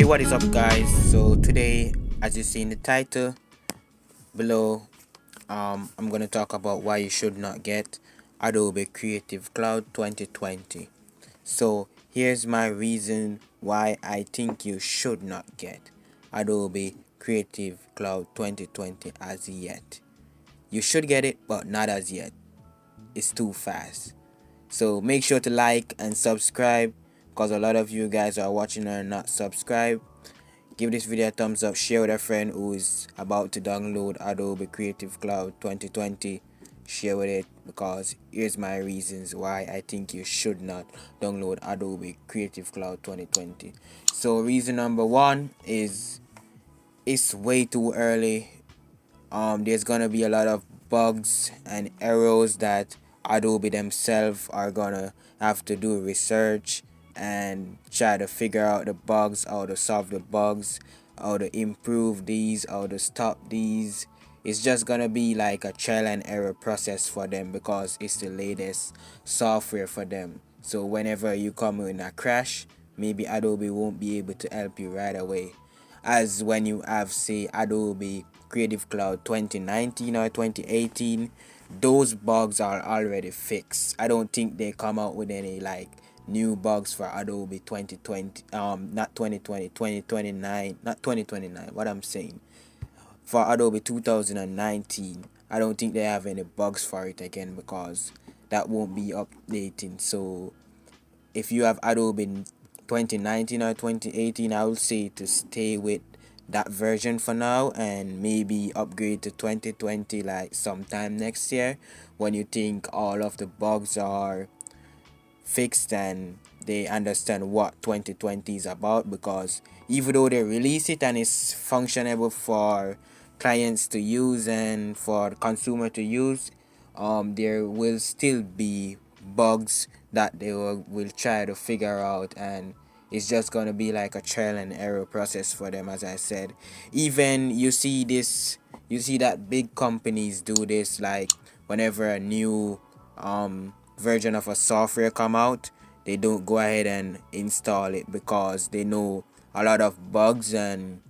What is up, guys? So today, as you see in the title below, I'm gonna talk about why you should not get Adobe Creative Cloud 2020. So here's my reason why I think you should not get Adobe Creative Cloud 2020 as yet. You should get it, but not as yet. It's too fast. So make sure to like and subscribe, because a lot of you guys are watching and are not subscribed. Give this video a thumbs up, share with a friend who is about to download Adobe Creative Cloud 2020. Share with it, because here's my reasons why I think you should not download Adobe Creative Cloud 2020. So reason number one is it's way too early. There's gonna be a lot of bugs and errors that Adobe themselves are gonna have to do research and try to figure out the bugs, how to solve the bugs, how to improve these, how to stop these. It's just gonna be like a trial and error process for them, because it's the latest software for them. So whenever you come in a crash, maybe Adobe won't be able to help you right away, as when you have, say, Adobe Creative Cloud 2019 or 2018, those bugs are already fixed. I don't think they come out with any like new bugs for Adobe 2020, not 2020, 2029, not 2029, what I'm saying, for Adobe 2019. I don't think they have any bugs for it again, because that won't be updating. So if you have Adobe 2019 or 2018, I would say to stay with that version for now, and maybe upgrade to 2020 like sometime next year, when you think all of the bugs are fixed and they understand what 2020 is about. Because even though they release it and it's functionable for clients to use and for consumer to use, there will still be bugs that they will try to figure out, and it's just gonna be like a trial and error process for them. As I said, even you see that big companies do this, like whenever a new version of a software come out, they don't go ahead and install it, because they know a lot of bugs and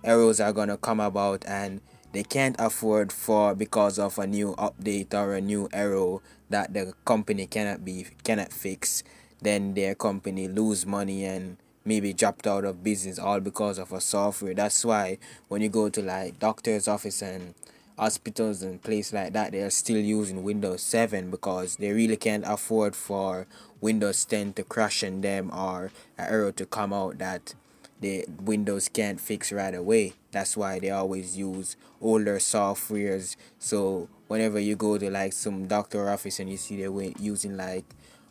errors are gonna come about, and they can't afford for, because of a new update or a new error that the company cannot fix, then their company lose money and maybe dropped out of business, all because of a software. That's why when you go to like doctor's office and hospitals and places like that, they are still using Windows 7, because they really can't afford for Windows 10 to crash on them, or an error to come out that the Windows can't fix right away. That's why they always use older softwares. So whenever you go to like some doctor office and you see they're using like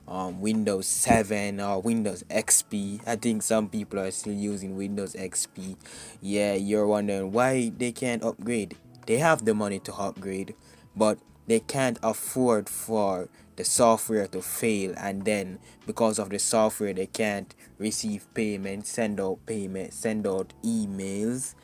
Windows 7 or Windows XP. I think some people are still using Windows XP. Yeah, you're wondering why they can't upgrade. They have the money to upgrade, but they can't afford for the software to fail, and then because of the software they can't receive payment, send out emails,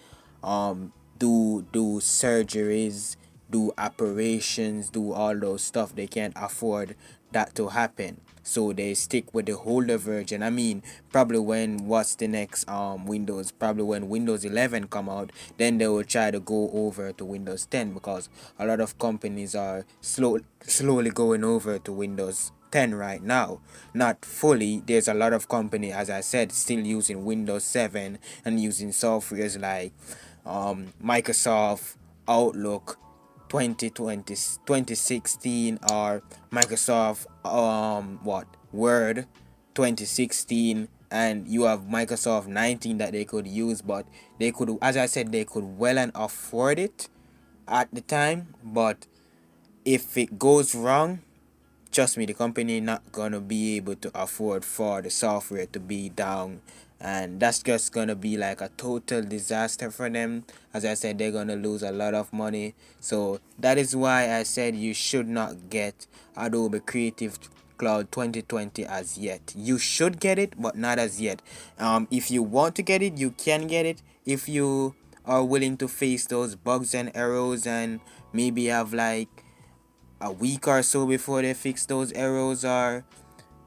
do surgeries, do operations, do all those stuff. They can't afford that to happen, so they stick with the older version. I mean, probably when what's the next Windows, probably when Windows 11 come out, then they will try to go over to Windows 10, because a lot of companies are slowly going over to Windows 10 right now. Not fully. There's a lot of company, as I said, still using Windows 7 and using softwares like Microsoft Outlook 2016, or Microsoft Word 2016, and you have Microsoft 19 that they could use. But they could, as I said, they could well and afford it at the time. But if it goes wrong, trust me, the company not gonna be able to afford for the software to be down, and that's just gonna be like a total disaster for them. As I said, they're gonna lose a lot of money. So that is why I said you should not get Adobe Creative Cloud 2020 as yet. You should get it, but not as yet. If you want to get it, you can get it if you are willing to face those bugs and errors, and maybe have like a week or so before they fix those errors, or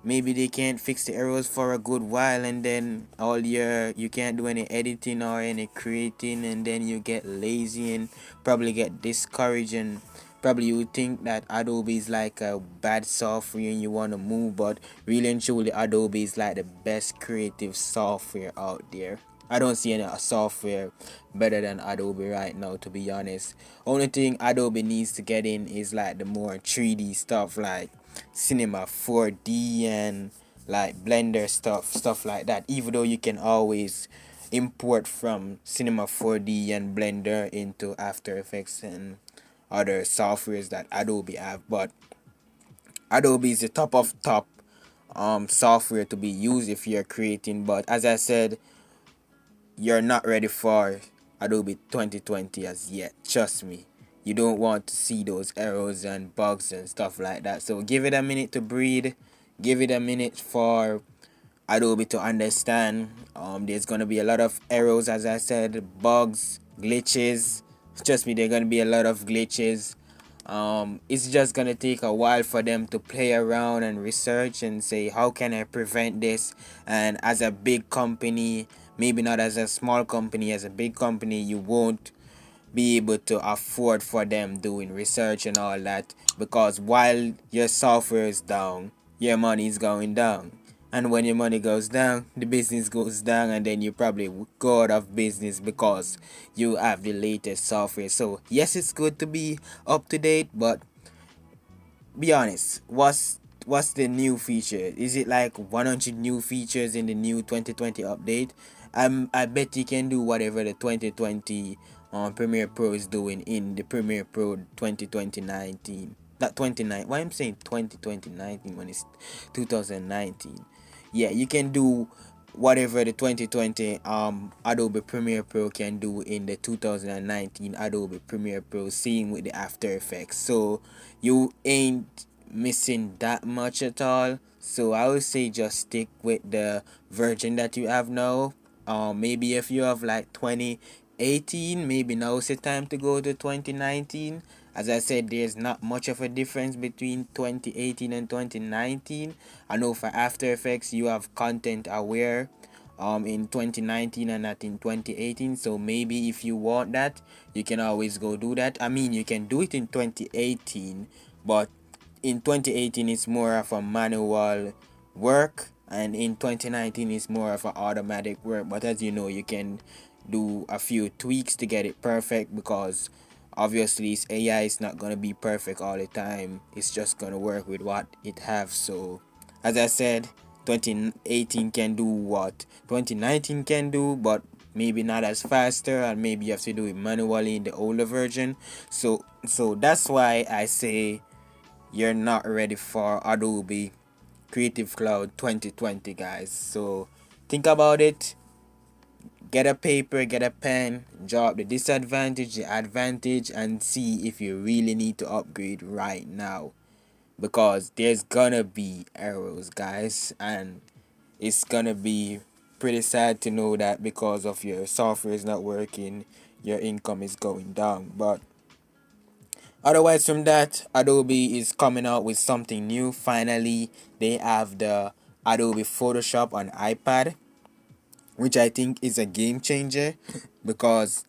maybe they can't fix the errors for a good while, and then all year you can't do any editing or any creating, and then you get lazy and probably get discouraged, and probably you think that Adobe is like a bad software and you want to move, but really and truly Adobe is like the best creative software out there. I don't see any software better than Adobe right now, to be honest. Only thing Adobe needs to get in is like the more 3D stuff, like Cinema 4D and like Blender stuff like that. Even though you can always import from Cinema 4D and Blender into After Effects and other softwares that Adobe have, but Adobe is the top of top software to be used if you're creating. But as I said, you're not ready for Adobe 2020 as yet. Trust me. You don't want to see those errors and bugs and stuff like that. So give it a minute to breathe. Give it a minute for Adobe to understand. There's gonna be a lot of errors, as I said, bugs, glitches. Trust me, there's gonna be a lot of glitches. It's just gonna take a while for them to play around and research and say, how can I prevent this? And as a big company, maybe not as a small company, as a big company, you won't be able to afford for them doing research and all that, because while your software is down, your money is going down, and when your money goes down, the business goes down, and then you probably go out of business because you have the latest software. So yes, it's good to be up to date, but be honest, what's the new feature? Is it like 100 new features in the new 2020 update? I bet you can do whatever the 2020 Premiere Pro is doing in the Premiere Pro 2019. Not 29. Why I'm saying 2019 when it's 2019? Yeah, you can do whatever the 2020 Adobe Premiere Pro can do in the 2019 Adobe Premiere Pro, seeing with the After Effects. So you ain't missing that much at all. So I would say just stick with the version that you have now. Maybe if you have like 2018, maybe now is the time to go to 2019. As I said, there's not much of a difference between 2018 and 2019. I know for After Effects you have content aware in 2019 and not in 2018. So maybe if you want that, you can always go do that. I mean, you can do it in 2018, but in 2018 it's more of a manual work, and in 2019 it's more of an automatic work. But as you know, you can do a few tweaks to get it perfect, because obviously it's AI is not gonna be perfect all the time. It's just gonna work with what it have. So as I said, 2018 can do what 2019 can do, but maybe not as faster, and maybe you have to do it manually in the older version. So that's why I say you're not ready for Adobe Creative Cloud 2020, guys. So think about it. Get a paper, get a pen, draw up the disadvantage, the advantage, and see if you really need to upgrade right now. Because there's gonna be errors, guys, and it's gonna be pretty sad to know that because of your software is not working, your income is going down. But otherwise from that, Adobe is coming out with something new. Finally, they have the Adobe Photoshop on iPad, which I think is a game changer, because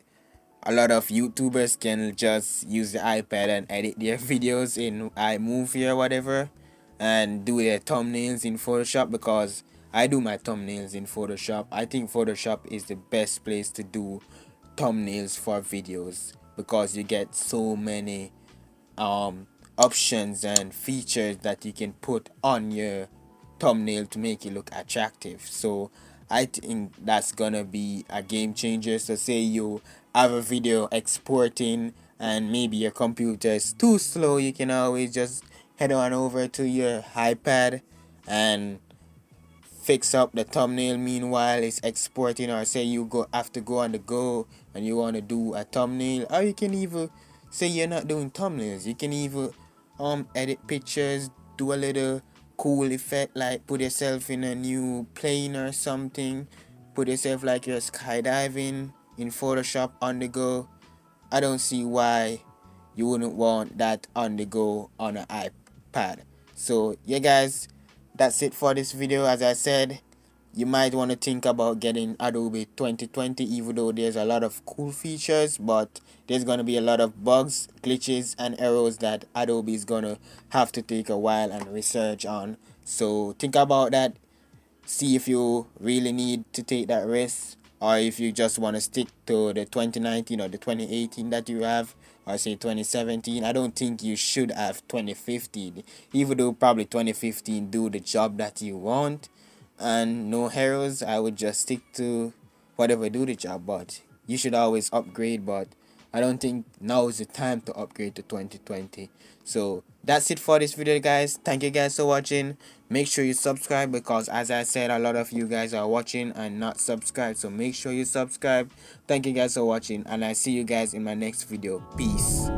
a lot of YouTubers can just use the iPad and edit their videos in iMovie or whatever, and do their thumbnails in Photoshop, because I do my thumbnails in Photoshop. I think Photoshop is the best place to do thumbnails for videos, because you get so many um options and features that you can put on your thumbnail to make it look attractive. So I think that's gonna be a game changer. So say you have a video exporting and maybe your computer is too slow, you can always just head on over to your iPad and fix up the thumbnail meanwhile it's exporting. Or say you go have to go on the go and you want to do a thumbnail, or you can even say you're not doing thumbnails, you can even edit pictures, do a little cool effect, like put yourself in a new plane or something, put yourself like you're skydiving in Photoshop on the go. I don't see why you wouldn't want that on the go on an iPad. So yeah, guys, that's it for this video. As I said, you might want to think about getting Adobe 2020, even though there's a lot of cool features, but there's going to be a lot of bugs, glitches, and errors that Adobe is going to have to take a while and research on. So think about that. See if you really need to take that risk, or if you just want to stick to the 2019 or the 2018 that you have, or say 2017. I don't think you should have 2015, even though probably 2015 do the job that you want and no errors. I would just stick to whatever do the job, but you should always upgrade. But I don't think now is the time to upgrade to 2020. So that's it for this video, guys. Thank you guys for watching. Make sure you subscribe, because as I said, a lot of you guys are watching and not subscribed, so make sure you subscribe. Thank you guys for watching, and I see you guys in my next video. Peace.